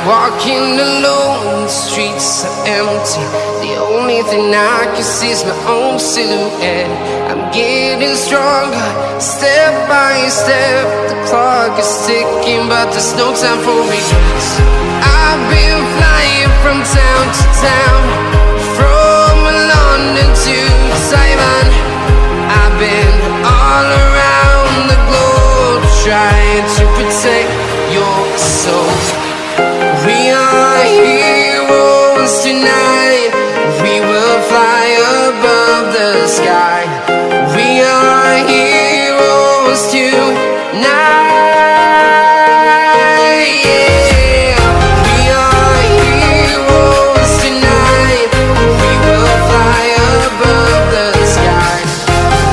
Walking alone, the streets are empty. The only thing I can see is my own silhouette. I'm getting stronger, step by step. The clock is ticking, but there's no time for regrets. I've been flying from town to town, from London to Taiwan. I've been all around the globe, trying to protect your soul. We are heroes tonight. We will fly above the sky. We are heroes tonight. Yeah. We are heroes tonight. We will fly above the sky.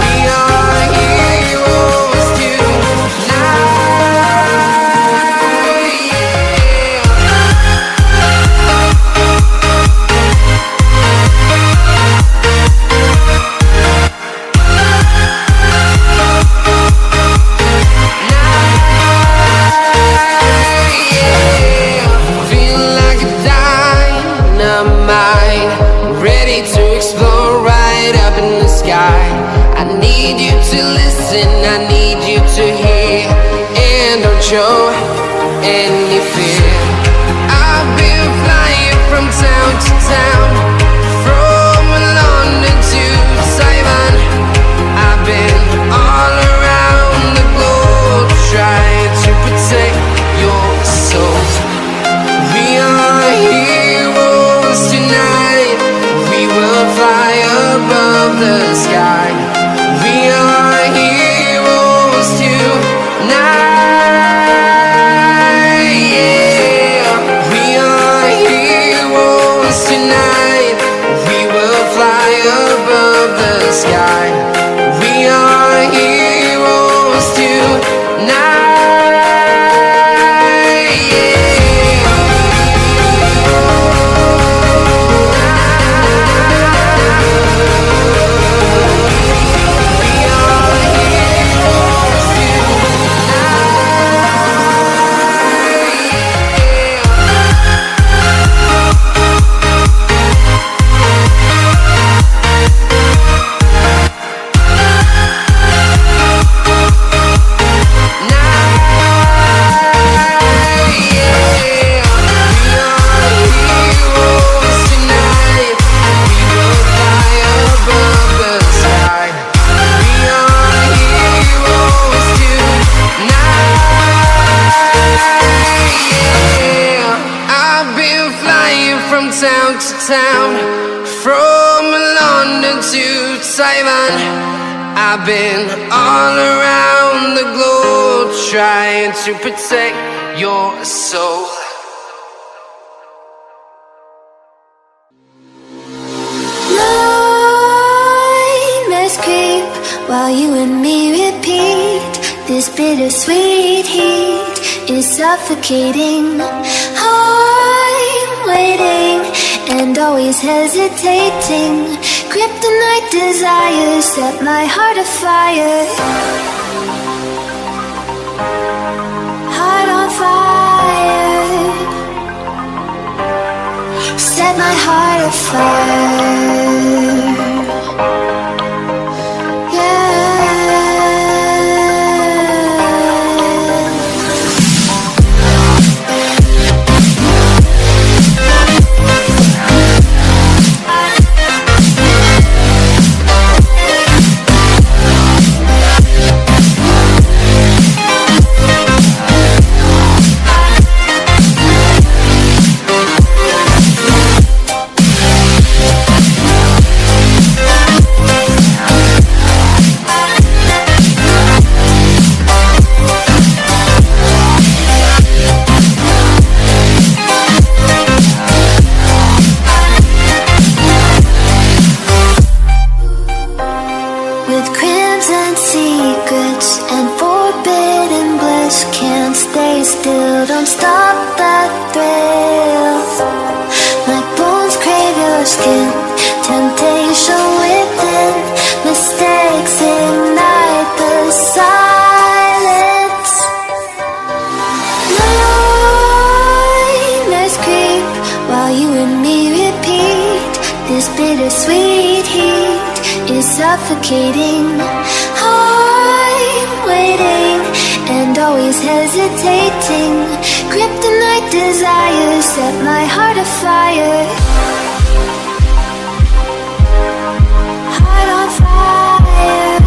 We are heroes tonight. Ready to explore right up in the sky. I need you to listen, I need you to hear, and don't show any fear. I've been flying from town to town, from London to Taiwan. I've been all around the globe, trying to protect your soul. We are heroes tonight. We will fly above the sky. We are heroes tonight. Yeah. We are heroes tonight. We will fly above the sky. We are heroes tonight. Town to town, from London to Taiwan. I've been all around the globe, trying to protect your soul. Nightmares creep while you and me repeat. This bittersweet heat is suffocating. I'm waiting and always hesitating. Kryptonite desires set my heart afire. Heart on fire. Set my heart afire. sweet heat is suffocating. I'm waiting and always hesitating. Kryptonite desires set my heart afire. Heart on fire.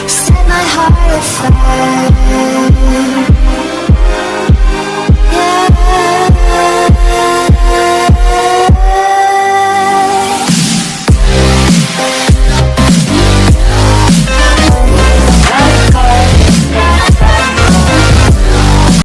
Set my heart afire.